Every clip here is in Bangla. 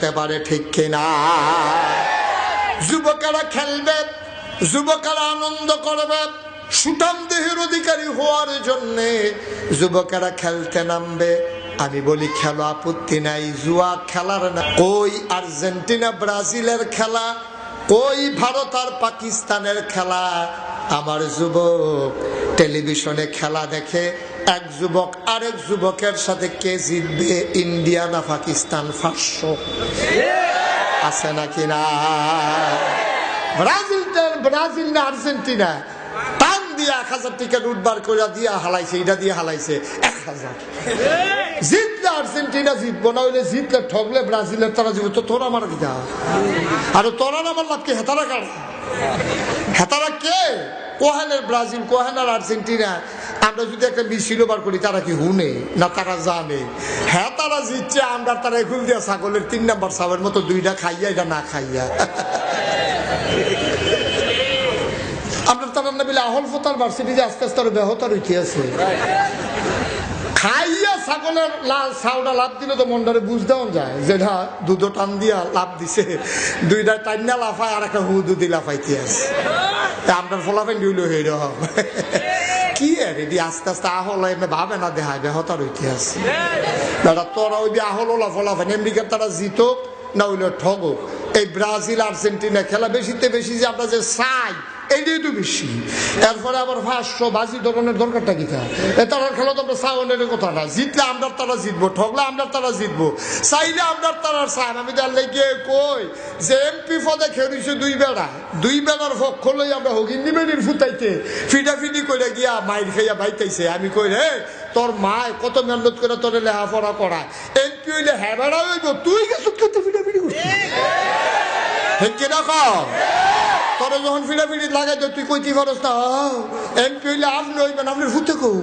আসতে পারে, ঠিক কিনা? যুবকেরা খেলবে, যুবকেরা আনন্দ করবে, সুঠাম দেহের অধিকারী হওয়ার জন্যে যুবকেরা খেলতে নামবে। আমি বলি খেলো, আপত্তি নাই, জুয়া খেলার না। কই আর্জেন্টিনা ব্রাজিলের খেলা, কই ভারত আর পাকিস্তানের খেলা? আমার যুবক টেলিভিশনে খেলা দেখে, এক যুবক আরেক যুবকের সাথে কে জিতবে, ইন্ডিয়া না পাকিস্তান, 500 আছে নাকি না? ব্রাজিল না আর্জেন্টিনা টান দিয়ে 1000 টাকা নোট বার করে দিয়া হালাইছে, এটা দিয়ে হালাইছে 1000। জিতলে আর্জেন্টিনা জিতবো, না হইলে জিতলে ঠগলে ব্রাজিলের তারা জিতবো। তো তোরা আমার যা, আর তোরা আমার লাভ কি? হেতারা কার? হেতারা কে? কোহেনের ব্রাজিল, কোহেনের আর্জেন্টিনা। আমরা যদি একটা মিছিল বার করি, তারা কি হুনে না তারা জানে? হ্যাঁ, তারা জিতছে, আমরা তারা এগুল দিয়া ছাগলের 3 নাম্বার সাবের মতো 2টা খাইয়া, এটা না খাইয়া। আপনার তারা না বলে আহল ফতার ভার্সিটি যে আস্তে আস্তে ব্যাহতার হইতে আছে। খাইয়া ছাগলের লাল ছাউটা লাভ দিলে তো মনটারে বুঝতেও যায়, যেটা দুধ টান দিয়া লাভ দিছে, 2টা টাইনা লাফায় আর একটা হুদুদি লাফাইতে আছে। আপনার ফলাফেন দিল হইল কি রেডি আস্তে আস্তে আহল ভাবে না দেখায় ব্যাহতার হইতে আছে। তোরা ওই আহল ফলাফেন আমেরিকার তারা জিতক না হইলে ঠগক। এই ব্রাজিল আর্জেন্টিনা খেলা বেশিতে বেশি যে আমরা যে চাই, এইটাই তো বেশি। এরপরে আবার 500 বাজি ধরনের দরকারটা কি? তারা খেলা তো আমরা চাওয়ানের কথা না। জিতলে আমরা তারা জিতবো, ঠগলে আমরা তারা জিতবো, চাইলে আমরা তারা চাই। আমি তার লেগে কই যে এমপি পদে খেয়েছে 2 বেড়া, 2 বেড়ার পক্ষ লই আমরা হগিন্দি বেড়ির ফুটাইতে ফিটাফিটি করে গিয়া মাইর খাইয়া বাইতাইছে। আমি কই রে, তোর মায় কত মেহনত করে তোর লেখাপড়া করায়, এমপি হইলে হ্যাঁ বেড়া হইব, তুই গেছ ফিটাফিটি করছিস। ঠিক কিনা কও? তোরা যখন ফিটাফিটি লাগাই দে, তুই কইতে পারস না এমপি হইলে আপনি হইবেন, আপনি ফুটে কৌ।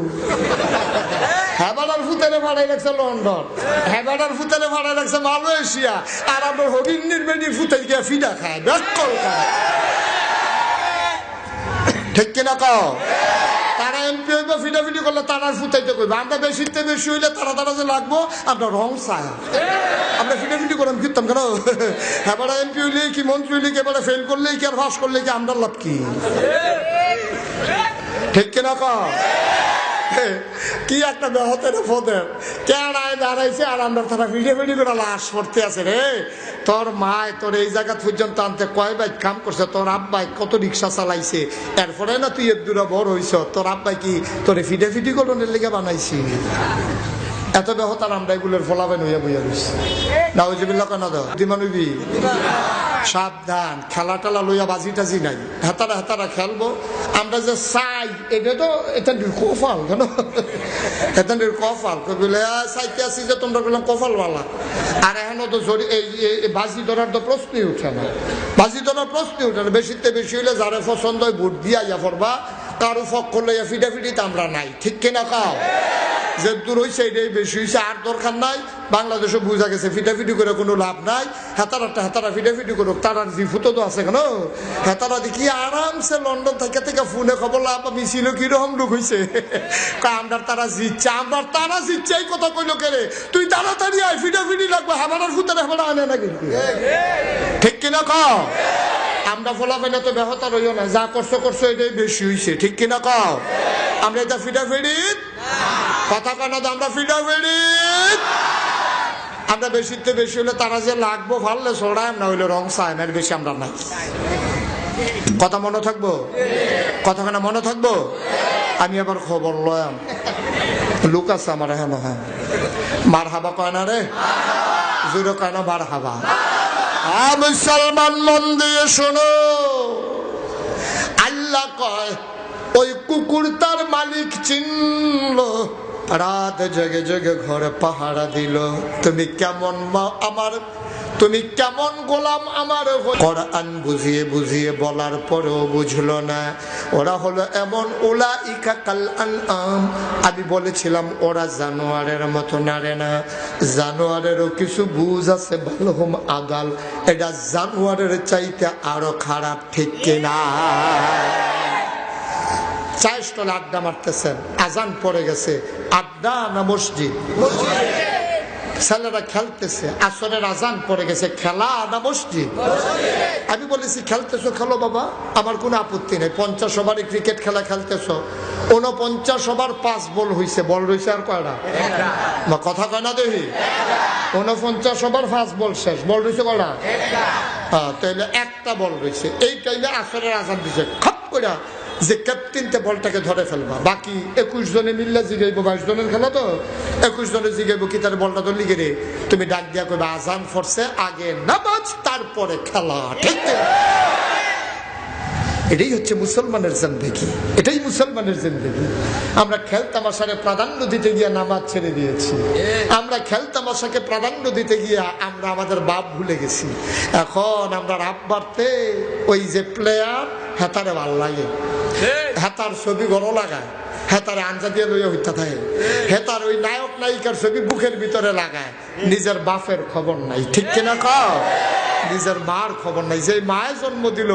হেবাডার ফুতেরে ভাড়াই রাখছে লন্ডন, হেবাডার ফুতেরে ভাড়াই রাখছে মালয়েশিয়া, আর আপনার হবিন্নির বেডির ফুটে গিয়া ফিটা খায়, ব্যাকল খায়। ঠিক কিনা কও? তারা এমপি হইবে, ফিটাফিটি করলে তারা ফুটাইতে কইবে। আমরা বেশিতে বেশি হইলে তারা যে লাগবো, আমরা রং চায়, আমরা ফিটাফিটি করে আমি ফিরতাম কেন? এবারে এমপি হইলে কি, মন্ত্রী হইলে কি, এবারে ফেল করলেই কি আর পাস করলে কি, আমরা লাভ কি? ঠিক কিনা কও? কি একটা ব্যাহতের পদের কেড়ায় দাঁড়াইছে, আর আমরা তারা ফিটাফিটি করে লাশ পড়তে আছে রে। তোর মায় তোর এই জায়গা পর্যন্ত আনতে কয় বাইক কাম করছে, তোর আব্বাই কত রিক্সা চালাইছে, এরপরে না তুই এর দূরে বড় হইছ। তোর আব্বাই কি তোরে ফিটাফিটি করনের লেগে বানাইছি? এত ব্যাহতার আমরা এগুলোর ফলাবেন হইয়া বইয়া রয়েছি। নাউজুবিল্লাহ কেন দাও দিমানুবি? সাবধান, খেলা টেলা লইয়া বাজি টাজি নাই। হেতারা খেলবো আমরা যে চাই, এটা তো এটা কফাল কেন? এটা কফাল বলে চাইতে আসি যে তোমরা বললাম কফালওয়ালা। আর এখন তো এই বাজি ধরার তো প্রশ্নই উঠে না, বাজি ধরার প্রশ্নই উঠে না। বেশিতে বেশি হইলে যারা পছন্দ হয় ভোট দিয়া ইয়া পড়বা, কারো ফক লইয়া ফিটাফিটিতে আমরা নাই। ঠিক কিনা খাও? যে দূর হয়েছে এটাই বেশি হয়েছে, আর দরকার নাই। বাংলাদেশে বুঝা গেছে ফিটাফিটি করে কোনো লাভ নাই। হেতারা ফিটাফিটি করুক, তারার জিফুতো তো আছে কেন? হেতারা দেখি আরামসে লন্ডন থেকে ফোনে খবর লাভ মিছিল কিরকম লোক হয়েছে, আমরা তারা জিতছে, আমরা তারা জিতছে। এই কথা কইলো কেরে? তুই তাড়াতাড়ি আয়, ফিটাফিটি লাগবে, হেবারার ফুতারে হেবারা আনে না কিন্তু। ঠিক কিনা কও? আমরা ফলাফেন এত ব্যাহতা রইও না, যা করছো এটাই বেশি হয়েছে। ঠিক কিনা কও? আমরা এটা ফিটাফিটি কথা কানা, আমরা ফিটাফিটি আমরা বেশিতে বেশি হলে তারা যে লাগবো ভাললে ছড়ায়, না হইলে রং চায় না, বেশি আমরা নাই। কথা মনে থাকবো? কথা কানা মনে থাকবো? আমি আবার খবর লয়াম, লোক আছে আমার হ্যাঁ হ্যাঁ, মার হাবা কয় না রে, জোরে কয় না মার হাবা। মুসলমান মন দিয়ে শোনো, আল্লাহ কয় ওই কুকুর তার মালিক চিনল, রাত জেগে জেগে ঘরে পাহারা দিল। তুমি কেমন আমার, তুমি কেমন গোলাম আমার। কোরআন বুঝিয়ে বুঝিয়ে বলার পরেও বুঝলো না। ওরা হলো এমন উলাইকা কাল আনআম, আমি বলেছিলাম ওরা জানোয়ারের মতো নারে না, জানোয়ারেরও কিছু বুঝ আছে, বালহুম আদাল, এটা জানোয়ারের চাইতে আরো খারাপ। ঠিক কিনা? চায়ের স্টলে আড্ডা মারতেছেন, আজান পড়ে গেছে, আড্ডা না মসজিদ? ছেলেরা খেলতেছে, আসরের আজান পড়ে গেছে, খেলা না মসজিদ? আমি বলেছি খেলতেছো খেলো বাবা, আমার কোনো আপত্তি নেই। 50 ওভারে ক্রিকেট খেলা খেলতেছো, 49 ওভার 5 বল হয়েছে, বল রয়েছে আর কয়টা? কথা কয় না দেখি? 49 ওভার 5 বল শেষ, বল রয়েছে কয়টা? হ্যাঁ, তাহলে একটা বল রয়েছে। এই টাইমে আসরের আজান দিছে, খপ করে যে ক্যাপ্টেনতে বলটাকে ধরে ফেলবা, বাকি 21 জনে মিললে জিগাইবো, 22 জনের খেলা তো, 21 জনে জিগাইবো কি তার বলটা ধরলি গেলে তুমি ডাক দিয়া কইবা আজান ফরছে, আগে নামাজ তারপরে খেলা। ঠিক না? এটাই হচ্ছে মুসলমানের জিন্দেগি, এটাই মুসলমানের জিন্দেগি। আমরা খেল তামাশাকে প্রাধান্য দিতে গিয়া নামাজ ছেড়ে দিয়েছি, আমরা খেল তামাশাকে প্রাধান্য দিতে গিয়া আমরা আমাদের বাপ ভুলে গেছি। এখন আমরা রাত বাড়তে ওই যে প্লেয়ার হেতারে ভাল লাগে, হেতার ছবি গড় লাগায়, হেতারে আঞ্জা দিয়ে লইয়া হইতা থাকে, হেতার ওই নায়ক নায়িকার ছবি বুকের ভিতরে লাগায়, নিজের বাপের খবর নাই। ঠিক কিনা কও? নিজের মার খবর নাই, যে মায়ের জন্ম দিল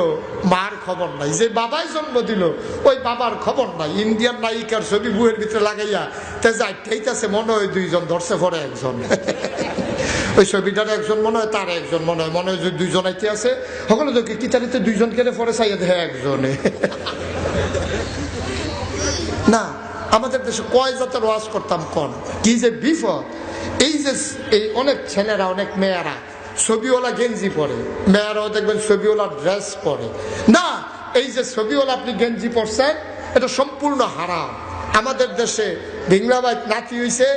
মার খবর নাই, যে বাবাই জন্ম দিল ওই বাবার খবর নাই। ইন্ডিয়ান নায়িকার ছবি বুকের ভিতরে লাগাইয়া তে যাইতেছে, মনে হয় 2 জন ধরছে পরে একজন, ওই ছবিটার একজন মনে হয়, তার একজন মনে হয় যে 2 জন আইতে আছে, সকলে দেখি কি তারিতে 2 জন কেটে পরে চাইয়া দেখে একজনে। না, আমাদের দেশে কয় জাতের ওয়াজ করতাম কোন কি যে বিপদ। এই যে এই অনেক ছেলেরা অনেক মেয়েরা ছবিওয়ালা গেঞ্জি পরে, মেয়েরাও দেখবেন ছবিওয়ালা ড্রেস পরে। না, এই যে ছবিওয়ালা আপনি গেঞ্জি পরছেন এটা সম্পূর্ণ হারাম। আমাদের দেশে ভিংলাবাড়ি নাতি হইছে,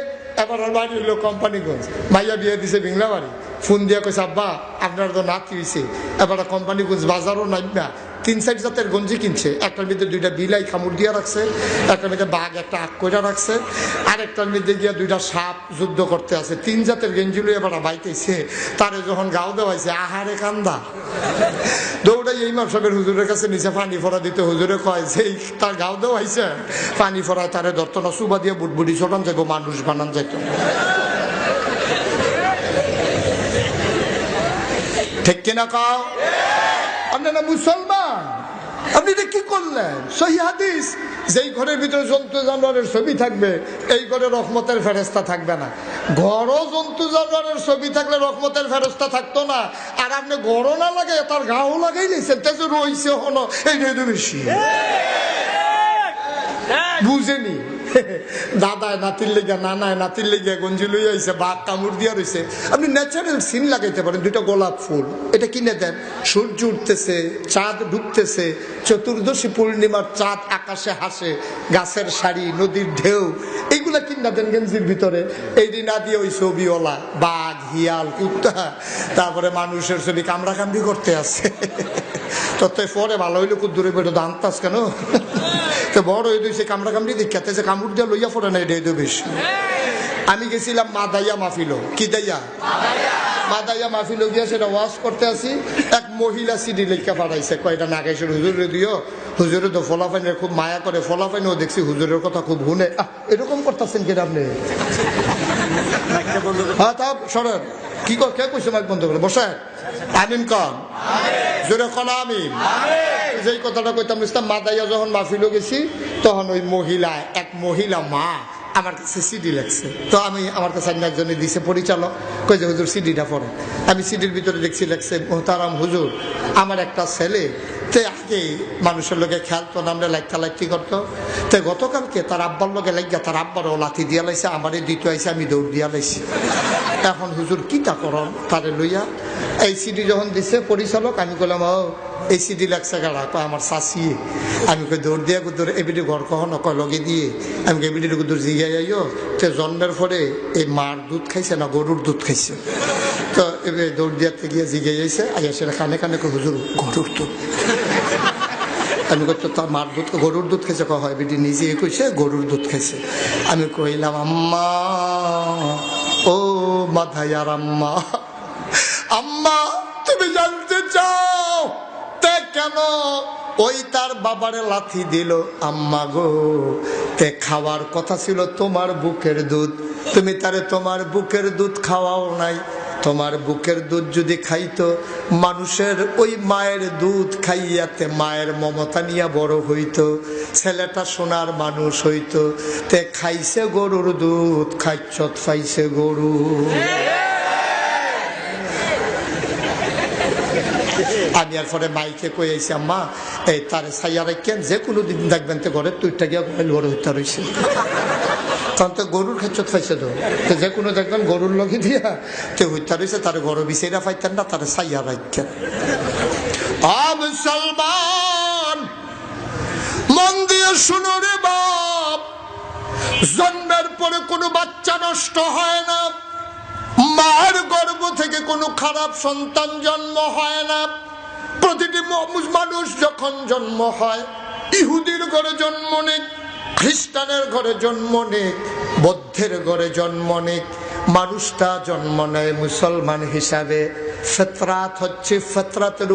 এবার বাড়ি হইলো কোম্পানিগঞ্জ, মাইয়া বিয়ে দিছে ভিংলাবাড়ি, ফোন দিয়া কইছে আব্বা আপনার তো নাতি হইছে, এবার কোম্পানিগঞ্জ বাজারও নাই না, 3-4 জাতের গঞ্জি কিনছে, একটার মধ্যে 2টা বিলাই কামড় দিয়া রাখছে, একটার মধ্যে বাঘ একটা আগ কইরা রাখছে, আর একটার মধ্যে গিয়া 2টা সাপ যুদ্ধ করতে আছে। 3 জাতের গেঞ্জি লইয়া এবার বাইতেছে, তারে যখন গাও দেওয়াইছে আহারে কান্দা, দৌড়াই এই ইমাম সাহেবের হুজুরের কাছে নিচে পানি ফোড়া দিতে, হুজুরে কয় যে তার গাও দেওয়াইছে, পানি ফোড়ায় তারে ধরতো না, সুবা দিয়ে বুটবুটি ছোটান যাইব, মানুষ বানান যাইত। ঠিক কিনা কও? আপনারা মুসলমান, আপনি এটা কি করলেন? সহিহ হাদিস, যেই ঘরের ভিতরে জন্তু জানোয়ারের ছবি থাকবে এই ঘরে রহমতের ফেরেশতা থাকবে না। ঘরও জন্তু জানোয়ারের ছবি থাকলে রহমতের ফেরেশতা থাকতো না, আর আপনি ঘরও না লাগে তার গাও লাগাই নিয়েছেন, তেজে রয়েছে হলো এইটাই তো বেশি। বুঝেনি দাদায় নাতির লেগা, নানায় নাতির লেগা গঞ্জি লইয়া আইছে, বাঘ কামড় দিয়া রয়েছে। আপনি ন্যাচারাল সিন লাগাইতে পারেন, 2টা গোলাপ ফুল, এটা কিনে দেন, সূর্য উঠতেছে, চাঁদ ডুবতেছে, চতুর্দশী পূর্ণিমার চাঁদ আকাশে হাসে, গাছের শাড়ি, নদীর ঢেউ, এইগুলা কিনা দেন গেঞ্জির ভিতরে। এই দিন না দিয়ে ওই ছবিওয়ালা বাঘ, হিয়াল, কুত্তা, তারপরে মানুষের ছবি কামড়া কামড়ি করতে আছে। তত পরে ভালো হইলো কুদ্দুরে বেটো দান্তাস কেন, তো বড় হয়ে দিয়েছে কামড়া কামড়ি দেখাতে, যে কামড় দিয়া লইয়া পড়ে না, এটা বেশি। আমি গেছিলাম মাদাইয়া মাহফিলো, কি দাইয়া মাদাইয়া মাহফিলো গিয়া সেটা ওয়াজ করতে আসি, এক মহিলা সিডি লেখা পাঠাইছে, কয়টা নাগাইছে হুজুরে দিও, হুজুরে তো ফলাফাইনের খুব মায়া করে, ফলাফাইনও দেখছি হুজুরের কথা খুব শুনে। এরকম করতেছেন কিনা আপনি? হ্যাঁ তা সরেন, কি কে কইছে মাইক বন্ধ করে বসে? আমিন কন, জোরে কন আমিন। যেই কথাটা কইতাম, ইসলাম মাদাইয়া যখন মাহফিলে গেছি তখন ওই মহিলা, এক মহিলা মা আমার কাছে সিডি লেখছে, তো আমি আমার কাছে একজনে দিছে পরিচালক, কই যে হুজুর সিডিটা পড়ে। আমি সিডির ভিতরে দেখছি লেখছে, মোহতারাম হুজুর আমার একটা ছেলে তে আগে মানুষের লোকে খেলতো না, আমরা লাইটটা লাইটি করতো, তো গতকালকে তার আব্বার লোকে লাগিয়া তার আব্বারও লাথি দিয়া লাইছে, আমারে দিতে আইসে, আমি দৌড় দিয়া লাইছি। এখন হুজুর কিটা করন তারে লইয়া। এই সিডি যখন দিছে পরিচালক, আমি বললাম ও এই সিডি লাগছে গাড়া, কয় আমার শাসি। আমি কই দৌড় দিয়া গুদুর এবিডি ঘর কখনো কয় লগে দিয়ে, আমি এবিডি গুদুর জিগাই আইও তে জন্মের পরে এই মার দুধ খাইছে না গরুর দুধ খাইছে, তো এবার দৌড় দিয়াতে গিয়ে জিগাই আইছে, আইয়া সেটা কানে কানে কই হুজুর গরুর দুধ। আমি কইতো তার মার দুধ, গরুর দুধ খাইছে, হয় বিডি নিজে কইছে গরুর দুধ খাইছে। আমি কইলাম আম্মা, ও মাধাইয়ার আম্মা, আম্মা তুমি জানতে চাও তে কেন ওই তার বাবারে লাথি দিল? আম্মা গো, তে খাওয়ার কথা ছিল তোমার বুকের দুধ, তুমি তারে তোমার বুকের দুধ খাওয়াও নাই, তোমার বুকের দুধ যদি খাইতো, মানুষের ওই মায়ের দুধ খাইয়াতে মায়ের মমতা নিয়ে বড় হইতো, ছেলেটা সোনার মানুষ হইতো। তে খাইছে গরুর দুধ, খাইছত খাইছে গরু। আমি আর পরে মাইকে কই আইছি, আম্মা এই তার ছাইয়া রাখেন, যে কোনো দিন দেখবেন তো ঘরের তুইটা গিয়া বড় হইতে রয়েছে। তখন তো গরুর খেচ্ছত খাইছে তো, যে কোনো দেখবেন গরুর লগে দিয়া তো হইতে রয়েছে, তার গরু বিছাইরা পাইতেন না, তার ছাইয়া রাখেন। মুসলমান মন দিয়ে শুনো রে বাপ, জন্মের পরে কোনো বাচ্চা নষ্ট হয় না, মায়ের গর্ভ থেকে কোনো খারাপ সন্তান জন্ম হয় না। প্রতিটি মানুষ যখন জন্ম হয়, ইহুদির ঘরে জন্ম নেক, খ্রিস্টানের ঘরে জন্ম নেক, বৌদ্ধের ঘরে জন্ম নেক, মানুষটা জন্ম নেয় মুসলমান হিসাবে। ফিতরাত হচ্ছে ফিতরাতের